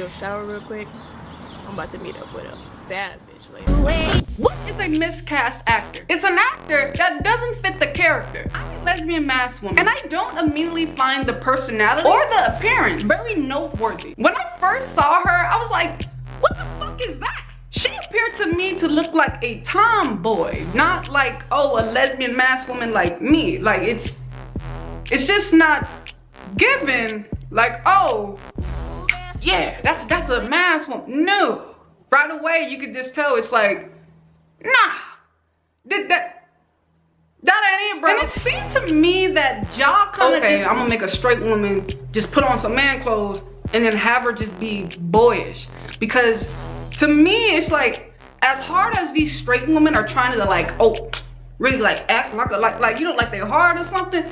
go shower real quick. I'm about to meet up with a bad bitch later. What is a miscast actor? It's an actor that doesn't fit the character. I'm a lesbian masked woman, and I don't immediately find the personality or the appearance very noteworthy. When I first saw her, I was like, what the fuck is that? She appeared to me to look like a tomboy, not like, oh, a lesbian masked woman like me. Like, it's just not given, like, oh, yeah, that's a masked woman. No. Right away, you could just tell it's like, nah, that ain't it, bro. And it seemed to me that y'all kind of I'm gonna make a straight woman just put on some man clothes and then have her just be boyish. Because to me, it's like, as hard as these straight women are trying to like, oh, really like act like you know, like they're hard or something,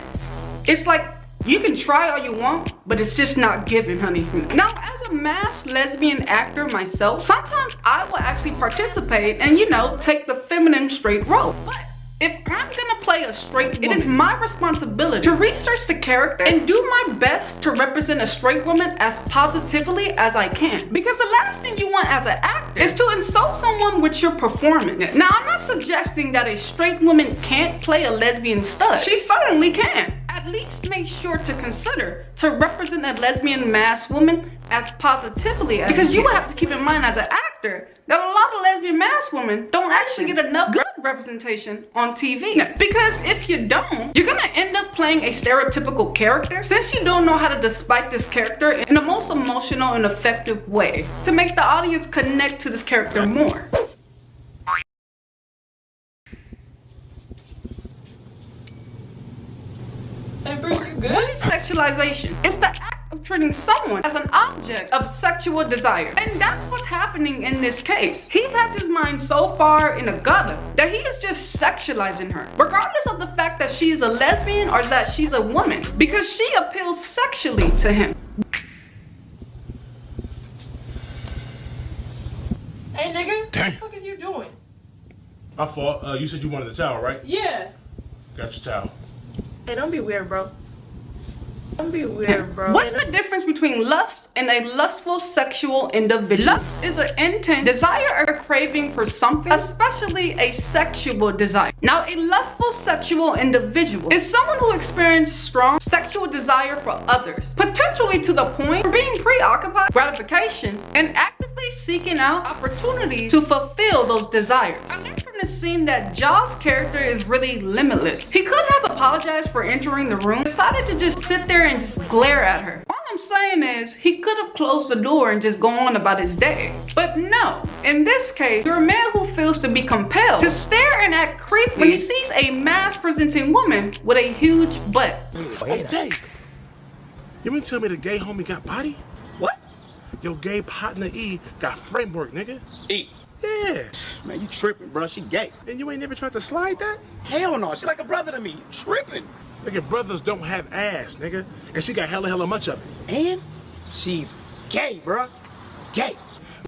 it's like, you can try all you want, but it's just not given, honey. Now, as a masked lesbian actor myself, sometimes I will actually participate and, you know, take the feminine straight role. But if I'm gonna play a straight woman, it is my responsibility to research the character and do my best to represent a straight woman as positively as I can. Because the last thing you want as an actor is to insult someone with your performance. Now, I'm not suggesting that a straight woman can't play a lesbian stud. She certainly can. At least make sure to consider to represent a lesbian masked woman as positively as, because you have to keep in mind as an actor that a lot of lesbian masked women don't actually get enough good representation on TV. Because if you don't, you're gonna end up playing a stereotypical character since you don't know how to despite this character in the most emotional and effective way to make the audience connect to this character more. Hey Bruce, you good? What is sexualization? It's the act of treating someone as an object of sexual desire. And that's what's happening in this case. He has his mind so far in a gutter that he is just sexualizing her, regardless of the fact that she's a lesbian or that she's a woman, because she appeals sexually to him. Hey nigga, Damn. what the fuck is you doing? My fault. You said you wanted the towel, right? Yeah. Got your towel. Hey, don't be weird, bro. Don't be weird, bro. What's the difference between lust and a lustful sexual individual? Lust is an intent, desire, or craving for something, especially a sexual desire. Now, a lustful sexual individual is someone who experiences strong sexual desire for others, potentially to the point of being preoccupied, gratification, and actively seeking out opportunities to fulfill those desires. I learned from this scene that Jaw's character is really limitless. He could have apologized for entering the room, decided to just sit there and just glare at her. All I'm saying is, he could have closed the door and just gone on about his day. But no, in this case, you're a man who feels to be compelled to stare and act creepy when he sees a mask-presenting woman with a huge butt. Hey, Jake. You mean tell me the gay homie got body? What? Your gay partner E got framework, nigga. E. Yeah. Man, you tripping, bro. She gay. And you ain't never tried to slide that? Hell no. She like a brother to me. You tripping. Nigga, brothers don't have ass, nigga. And she got hella much of it. And she's gay, bro. Gay.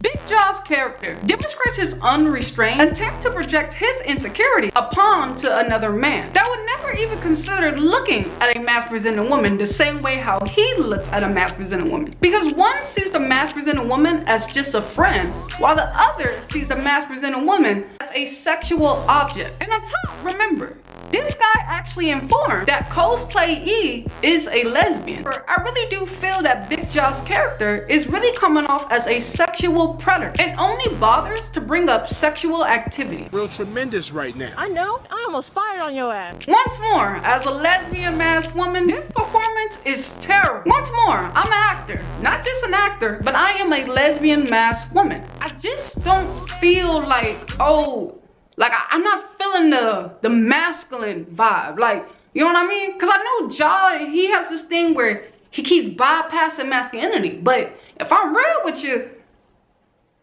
Big Jaw's character demonstrates his unrestrained attempt to project his insecurity upon to another man that would never even consider looking at a mask-presenting woman the same way how he looks at a mask-presenting woman. Because one sees the mask-presenting woman as just a friend, while the other sees the mask-presenting woman as a sexual object. And on top, remember, this guy actually informed that Cosplay E is a lesbian. I really do feel that Big Jaw's character is really coming off as a sexual predator and only bothers to bring up sexual activity. Real tremendous right now. I know. I almost fired on your ass. Once more, as a lesbian masked woman, this performance is terrible. Once more, I'm an actor. Not just an actor, but I am a lesbian masked woman. I just don't feel like, oh, like I'm not feeling the masculine vibe. Like, you know what I mean? Because I know Jaw, he has this thing where he keeps bypassing masculinity. But if I'm real with you,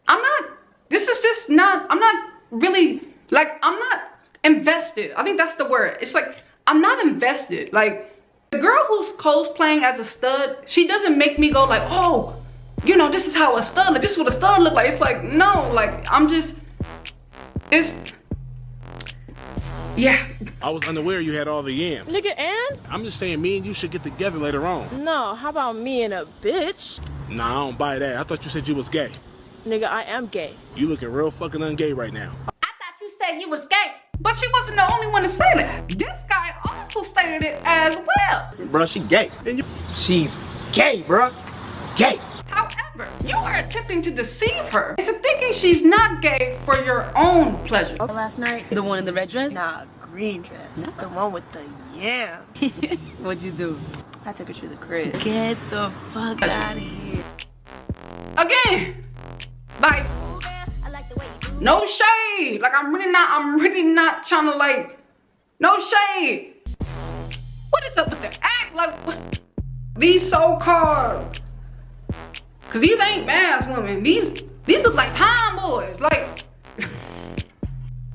I'm not really, like, I'm not invested. I think that's the word. It's like, I'm not invested. Like, the girl who's cosplaying as a stud, she doesn't make me go like, oh, you know, this is how a stud, like, this is what a stud look like. It's like, no, like, I'm just, it's, yeah. I was unaware you had all the yams. Nigga, and? I'm just saying me and you should get together later on. No, how about me and a bitch? Nah, I don't buy that. I thought you said you was gay. Nigga, I am gay. You looking real fucking ungay right now. I thought you said you was gay. But she wasn't the only one to say that. This guy also stated it as well. Bro, she gay. And you She's gay, bruh. Gay. However, you are attempting to deceive her into thinking she's not gay for your own pleasure. Last night? The one in the red dress? Nah, green dress. The one with the yams. What'd you do? I took her to the crib. Get the fuck out of here. Again, like, no shade. Like, I'm really not trying to, like, no shade. What is up with the act? Like, what? These so-called, cause these ain't mass women. These look like tomboys. Like,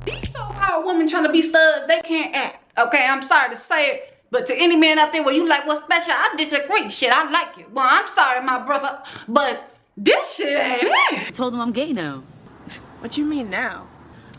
these so-called women trying to be studs, they can't act. Okay, I'm sorry to say it. But to any man out there where you like what's special, I disagree. Shit, I like it. Well, I'm sorry, my brother, but this shit ain't it. I told him I'm gay now. What you mean now?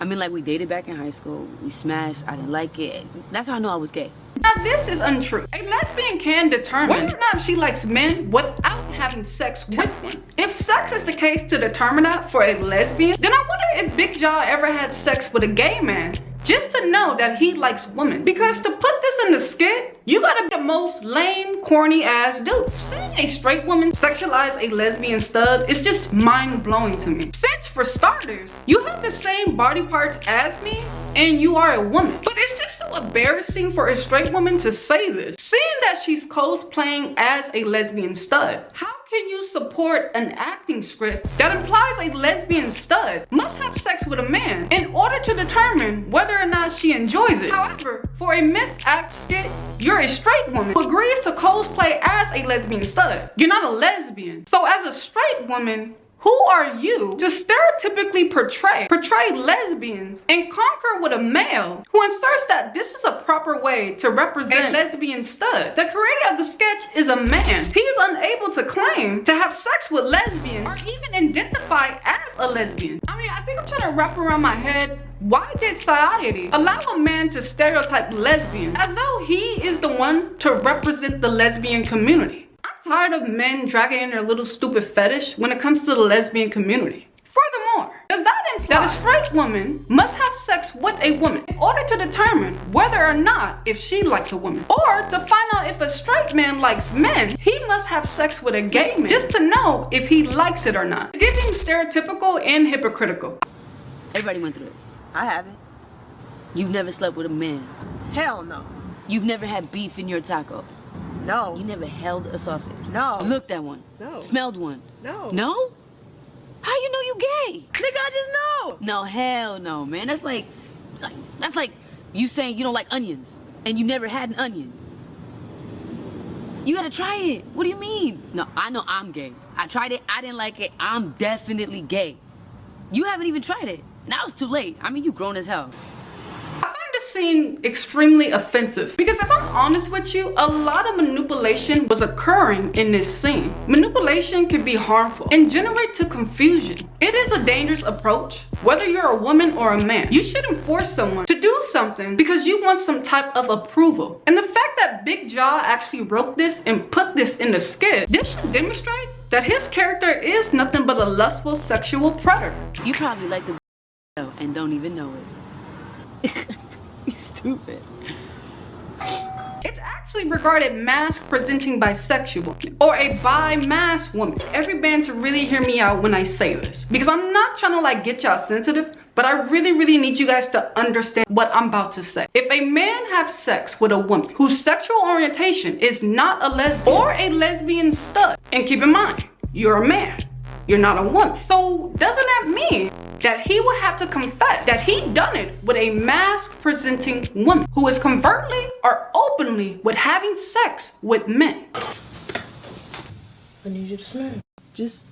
I mean, like, we dated back in high school. We smashed. I didn't like it. That's how I know I was gay. Now this is untrue. A lesbian can determine whether or not she likes men without having sex with one. If sex is the case to determine that for a lesbian, then I wonder if Big Jaw ever had sex with a gay man just to know that he likes women. Because to put this in the skit, you gotta be the most lame, corny ass dude. Seeing a straight woman sexualize a lesbian stud is just mind-blowing to me. Since for starters, you have the same body parts as me and you are a woman. But it's just so embarrassing for a straight woman to say this. Seeing that she's cosplaying as a lesbian stud, how can you support an acting script that implies a lesbian stud must have sex with a man in order to determine whether or not she enjoys it? However, for a misact skit, you're a straight woman who agrees to cosplay as a lesbian stud. You're not a lesbian. So as a straight woman, who are you to stereotypically portray lesbians and conquer with a male who inserts that this is a proper way to represent a lesbian stud? The creator of the sketch is a man. He is unable to claim to have sex with lesbians or even identify as a lesbian. I mean, I think I'm trying to wrap around my head. Why did society allow a man to stereotype lesbians as though he is the one to represent the lesbian community? I'm tired of men dragging in their little stupid fetish when it comes to the lesbian community. Furthermore, does that imply that a straight woman must have sex with a woman in order to determine whether or not if she likes a woman? Or to find out if a straight man likes men, he must have sex with a gay man just to know if he likes it or not? It's getting stereotypical and hypocritical. Everybody went through it. I haven't. You've never slept with a man. Hell no. You've never had beef in your taco. No. You never held a sausage. No. Looked at one. No. Smelled one. No. No? How you know you gay? Nigga, I just know. No, hell no, man. That's like you saying you don't like onions and you never had an onion. You gotta try it. What do you mean? No, I know I'm gay. I tried it. I didn't like it. I'm definitely gay. You haven't even tried it. Now it's too late. I mean, you grown as hell. I find this scene extremely offensive because if I'm honest with you, a lot of manipulation was occurring in this scene. Manipulation can be harmful and generate to confusion. It is a dangerous approach. Whether you're a woman or a man, you shouldn't force someone to do something because you want some type of approval. And the fact that Big Jaw actually wrote this and put this in the skit, this should demonstrate that his character is nothing but a lustful sexual predator. You probably like the and don't even know it. You stupid. It's actually regarded mask presenting bisexual or a bi-mass woman. Every band to really hear me out when I say this, because I'm not trying to like get y'all sensitive, but I really need you guys to understand what I'm about to say. If a man has sex with a woman whose sexual orientation is not a lesbian or a lesbian stud, and keep in mind, you're a man, you're not a woman. So doesn't that mean that he would have to confess that he done it with a mask presenting woman who is covertly or openly with having sex with men? I need you to smile. Just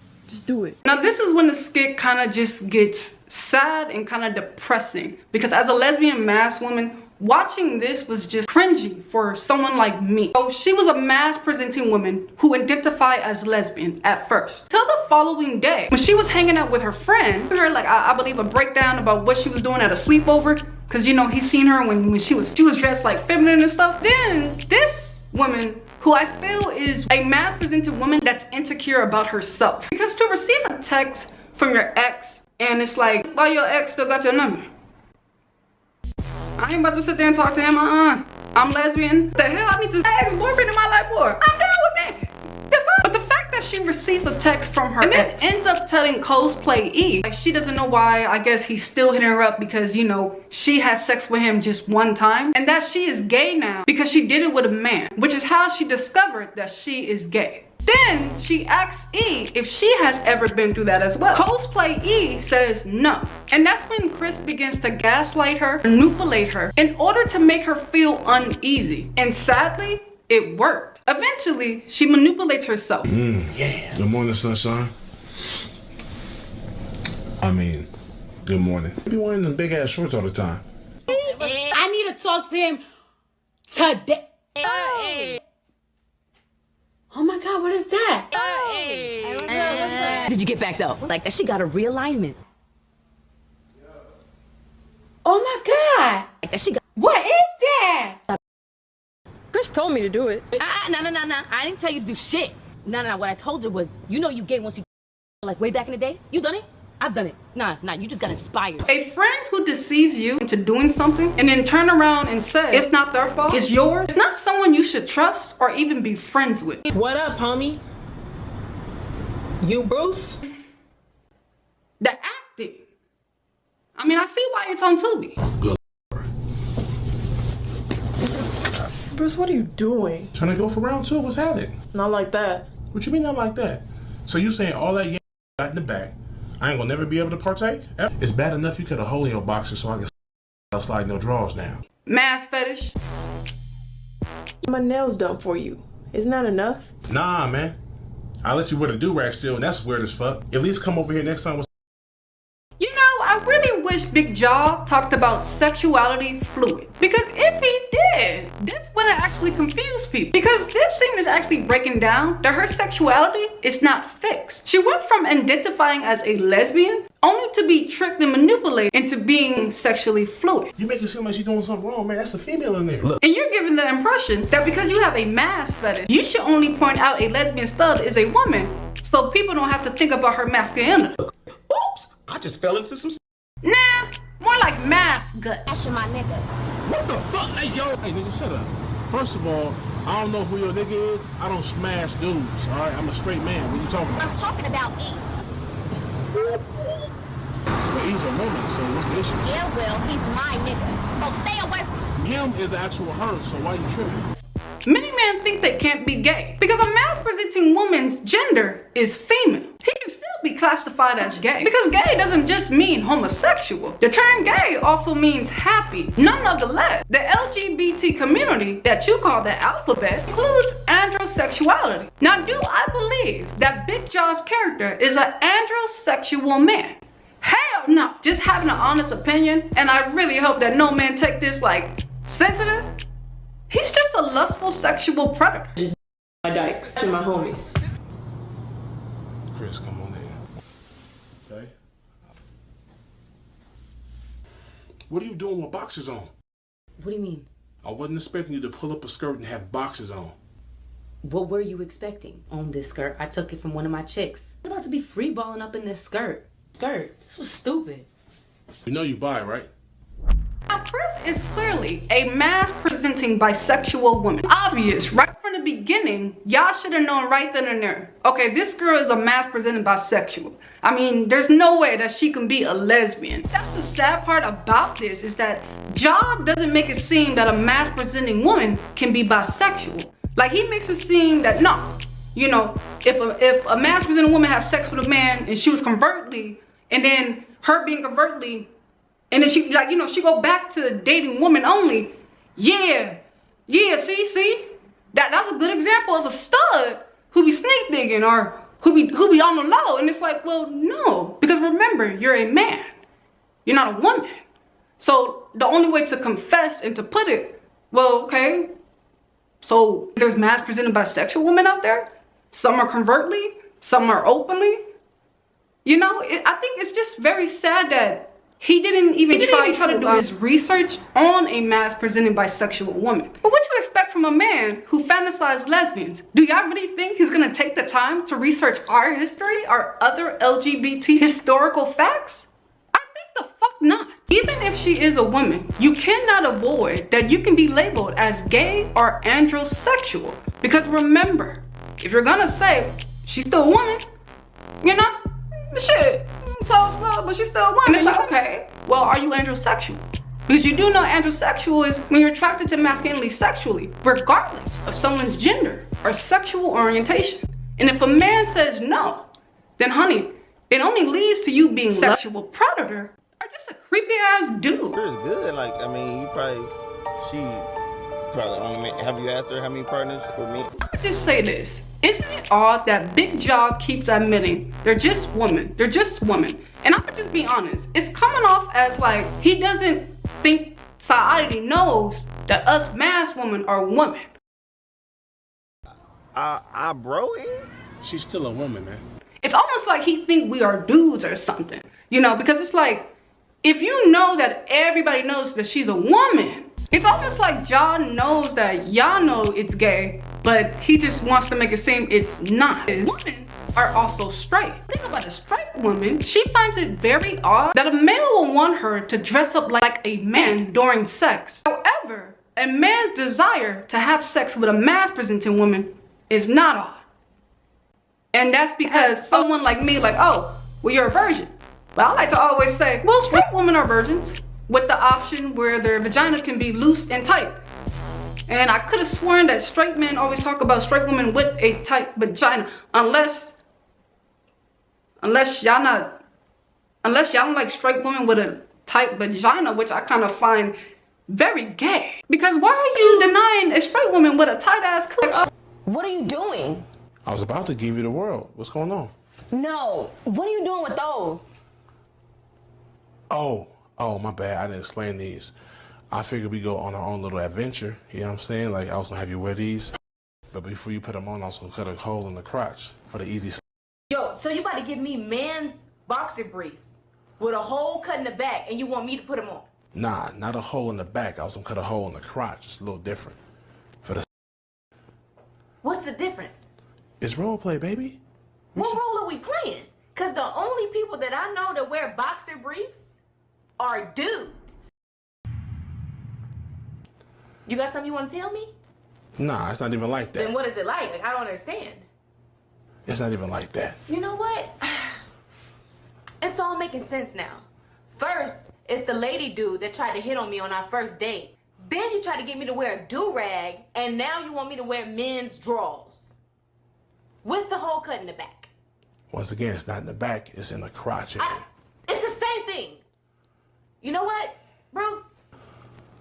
do it. Now this is when the skit kind of just gets sad and kind of depressing, because as a lesbian masked woman, watching this was just cringy for someone like me. So she was a mask presenting woman who identified as lesbian at first. Till the following day, when she was hanging out with her friend, her like I believe a breakdown about what she was doing at a sleepover, because you know he's seen her when she was dressed like feminine and stuff. Then this woman who I feel is a mass-presented woman that's insecure about herself. Because to receive a text from your ex and it's like, why your ex still got your number? I ain't about to sit there and talk to him. I'm lesbian. The hell I need to ex-boyfriend in my life for? I'm done with me. But the fact that she receives a text from her ex and then ends up telling Cosplay E, like, she doesn't know why, I guess he's still hitting her up because, you know, she had sex with him just one time, and that she is gay now because she did it with a man, which is how she discovered that she is gay. Then she asks E if she has ever been through that as well. Cosplay E says no. And that's when Chris begins to gaslight her, manipulate her, in order to make her feel uneasy. And sadly, it worked. Eventually, she manipulates herself. Yeah. Good morning, sunshine. I mean, good morning. You be wearing them big ass shorts all the time. I need to talk to him today. Oh my God, what is that? Did you get back though? Like that, she got a realignment. Oh my God. Like that, she got. What is that? Chris told me to do it. No. I didn't tell you to do shit. No. What I told her was, you know, you gay once you like way back in the day. You done it? I've done it. Nah. You just got inspired. A friend who deceives you into doing something and then turn around and say it's not their fault, it's yours, it's not someone you should trust or even be friends with. What up, homie? You Bruce? The acting. I mean, I see why it's on Tubi. Good. Bruce, what are you doing? Trying to go for round two? What's happening? Not like that. What you mean not like that? So you saying all that got in the back, I ain't gonna never be able to partake? It's bad enough you cut a hole in your boxer so I can slide no draws now. Mass fetish. My nails done for you. Isn't that enough? Nah, man. I'll let you wear the do-rag still, and that's weird as fuck. At least come over here next time with. You know, I really wish Big Jaw talked about sexuality fluid. Because if he did, this would have actually confused people. Because this scene is actually breaking down that her sexuality is not fixed. She went from identifying as a lesbian only to be tricked and manipulated into being sexually fluid. You make it seem like she's doing something wrong, man. That's a female in there. Look. And you're giving the impression that because you have a mass fetish, you should only point out a lesbian stud is a woman so people don't have to think about her masculinity. Oops! I just fell into some. Nah, more like mass gut. That's my nigga. What the fuck? Hey, yo. Hey, nigga, shut up. First of all, I don't know who your nigga is. I don't smash dudes, all right? I'm a straight man. What you talking about? I'm talking about E. But he's a woman, so what's the issue? Yeah, well, he's my nigga. So stay away from Him is the actual her, so why you tripping? Many men think they can't be gay because a mass-presenting woman's gender is female. He can still be classified as gay because gay doesn't just mean homosexual. The term gay also means happy. Nonetheless, the LGBT community that you call the alphabet includes androsexuality. Now, do I believe that Big Jaw's character is an androsexual man? Hell no! Just having an honest opinion, and I really hope that no man take this like sensitive. He's just a lustful sexual predator. My dykes to my homies. Chris, come on in. Okay? What are you doing with boxers on? What do you mean? I wasn't expecting you to pull up a skirt and have boxers on. What were you expecting on this skirt? I took it from one of my chicks. I'm about to be free balling up in this skirt. This was stupid. You know you bi, right? Now, Chris is clearly a mass-presenting bisexual woman. Obvious, right from the beginning, y'all should have known right then and there. Okay, this girl is a mass-presenting bisexual. I mean, there's no way that she can be a lesbian. That's the sad part about this, is that Jaw doesn't make it seem that a mass-presenting woman can be bisexual. Like, he makes it seem that, no, you know, if a mass-presenting woman have sex with a man and she was covertly, and then her being covertly, and then she, like, you know, she go back to dating women only. Yeah, see? That's a good example of a stud who be sneak digging or who be on the low. And it's like, well, no. Because remember, you're a man. You're not a woman. So the only way to confess and to put it, well, okay, so there's mass-presented bisexual women out there. Some are covertly, some are openly. You know, I think it's just very sad that He didn't even try to do his research on a mask presented by sexual woman. But what you expect from a man who fantasized lesbians? Do y'all really think he's gonna take the time to research our history, our other LGBT historical facts? I think the fuck not. Even if she is a woman, you cannot avoid that you can be labeled as gay or androsexual. Because remember, if you're gonna say she's still a woman, you know, shit, so slow, but she's still a woman. It's like, okay, well, are you androsexual? Because you do know androsexual is when you're attracted to masculinity sexually, regardless of someone's gender or sexual orientation. And if a man says no, then honey, it only leads to you being a sexual predator or just a creepy ass dude. It's good. Like, I mean, she probably only have you asked her how many partners with me? Let's just say this. Isn't it odd that Big Jaw keeps admitting they're just women? They're just women. And I'm gonna just be honest. It's coming off as like he doesn't think society knows that us masked women are women. Bro, She's still a woman, man. It's almost like he think we are dudes or something. You know, because it's like, if you know that everybody knows that she's a woman, it's almost like John knows that y'all know it's gay, but he just wants to make it seem it's not. Women are also straight. Think about a straight woman. She finds it very odd that a male will want her to dress up like a man during sex. However, a man's desire to have sex with a mask-presenting woman is not odd. And that's because someone like me, like, oh, well, you're a virgin. But I like to always say, well, straight women are virgins, with the option where their vaginas can be loose and tight. And I could have sworn that straight men always talk about straight women with a tight vagina, unless y'all don't like straight women with a tight vagina, which I kind of find very gay. Because why are you denying a straight woman with a tight ass cooch? What are you doing? I was about to give you the world. What's going on? No. What are you doing with those? Oh, my bad. I didn't explain these. I figured we go on our own little adventure. You know what I'm saying? Like, I was gonna have you wear these, but before you put them on, I was gonna cut a hole in the crotch for the easy. Yo, so you about to give me men's boxer briefs with a hole cut in the back and you want me to put them on? Nah, not a hole in the back. I was gonna cut a hole in the crotch. It's a little different. For the. What's the difference? It's role play, baby. What role are we playing? Because the only people that I know that wear boxer briefs are dudes. You got something you want to tell me? Nah, it's not even like that. Then what is it like? Like, I don't understand. It's not even like that. You know what? It's all making sense now. First, it's the lady dude that tried to hit on me on our first date. Then you tried to get me to wear a do-rag, and now you want me to wear men's drawers. With the hole cut in the back. Once again, it's not in the back, it's in the crotch area. It's the same thing. You know what, Bruce?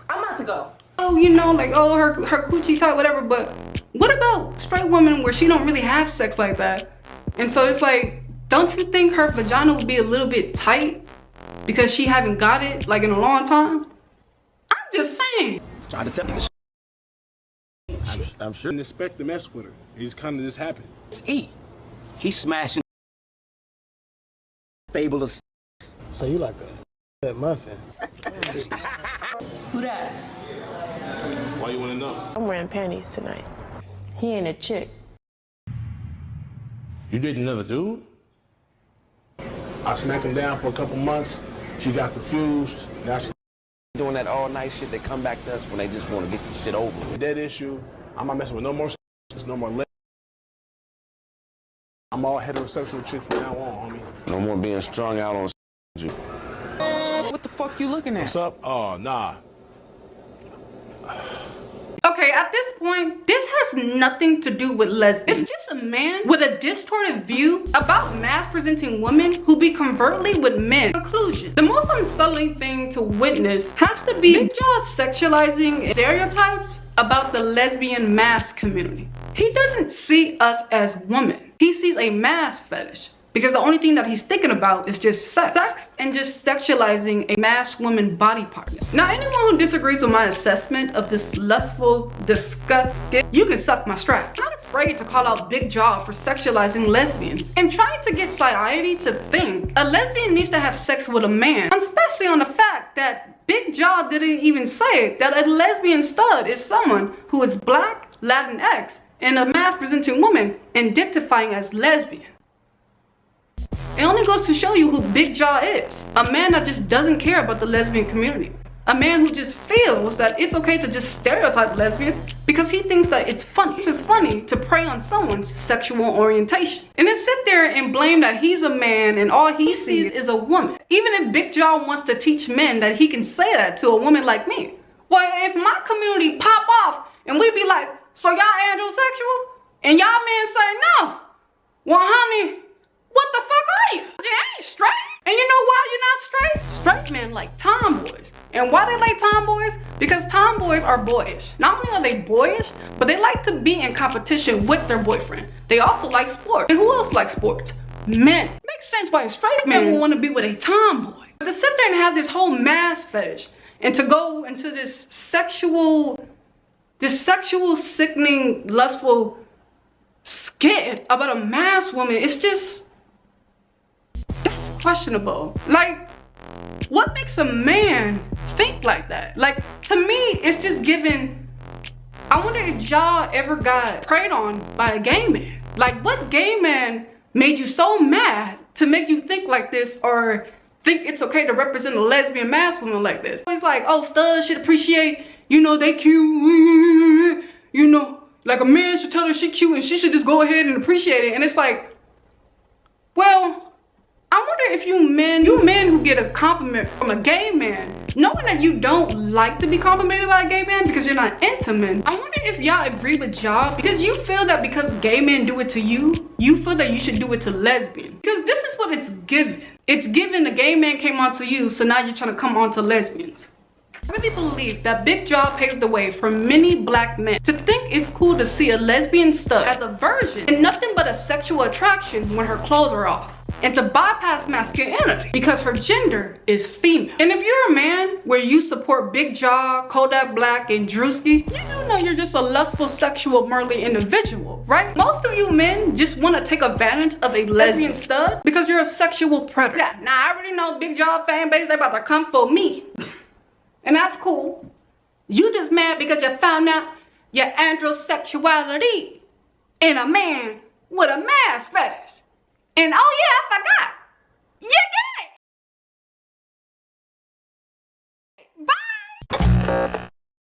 I'm about to go. Oh, you know, like, oh, her coochie tight, whatever, but what about straight women where she don't really have sex like that? And so it's like, don't you think her vagina would be a little bit tight because she haven't got it, like, in a long time? I'm just saying. Trying to tell you. I'm sure. Didn't expect to mess with her. It just kind of just happened. He's smashing stable of. So you like that muffin? Who that? Why you want to know? I'm wearing panties tonight. He ain't a chick. You dating another dude? I smacked him down for a couple months. She got confused. Now she's Doing that all night shit, they come back to us when they just want to get the shit over with. dead issue. I'm not messing with no more. There's no more. I'm all heterosexual chick from now on, homie. No more being strung out on you. What the fuck you looking at? What's up? Oh, nah. Okay, at this point, this has nothing to do with lesbians. It's just a man with a distorted view about mass-presenting women who be covertly with men. Conclusion. The most unsettling thing to witness has to be Big Jaw sexualizing stereotypes about the lesbian mass community. He doesn't see us as women. He sees a mass fetish. because the only thing that he's thinking about is just sex and just sexualizing a masked woman body part. Now, anyone who disagrees with my assessment of this lustful, disgusting, you can suck my strap. I'm not afraid to call out Big Jaw for sexualizing lesbians and trying to get society to think a lesbian needs to have sex with a man, especially on the fact that Big Jaw didn't even say that a lesbian stud is someone who is black, Latinx, and a masked presenting woman identifying as lesbian. It only goes to show you who Big Jaw is. A man that just doesn't care about the lesbian community. A man who just feels that it's okay to just stereotype lesbians because he thinks that it's funny. It's just funny to prey on someone's sexual orientation. And then sit there and blame that he's a man and all he sees is a woman. Even if Big Jaw wants to teach men that he can say that to a woman like me. Well, if my community pop off and we be like, so y'all androsexual? And y'all men say no. Well, honey, what the fuck are you? You ain't straight. And you know why you're not straight? Straight men like tomboys. And why they like tomboys? Because tomboys are boyish. Not only are they boyish, but they like to be in competition with their boyfriend. They also like sports. And who else likes sports? Men. Makes sense why a straight man would want to be with a tomboy. But to sit there and have this whole mask fetish and to go into this sexual sickening, lustful skit about a masked woman, it's just, that's questionable. Like, what makes a man think like that? Like, to me, it's just giving, I wonder if y'all ever got preyed on by a gay man. Like, what gay man made you so mad to make you think like this or think it's okay to represent a lesbian masked woman like this? It's like, oh, studs should appreciate, you know, they cute, you know, like a man should tell her she cute and she should just go ahead and appreciate it. And it's like, well, I wonder if you men who get a compliment from a gay man, knowing that you don't like to be complimented by a gay man because you're not into men, I wonder if y'all agree with y'all because you feel that because gay men do it to you, you feel that you should do it to lesbians. Because this is what it's given. It's given the gay man came onto you, so now you're trying to come onto lesbians. I really believe that Big Jaw paved the way for many black men to think it's cool to see a lesbian stud as a virgin and nothing but a sexual attraction when her clothes are off, and to bypass masculinity because her gender is female. And if you're a man where you support Big Jaw, Kodak Black, and Drewski, you do know you're just a lustful, sexual, murderly individual, right? Most of you men just want to take advantage of a lesbian stud because you're a sexual predator. Yeah, now I already know Big Jaw fan base, they about to come for me. And that's cool. You just mad because you found out your androsexuality in a man with a mask fetish. And oh yeah, I forgot.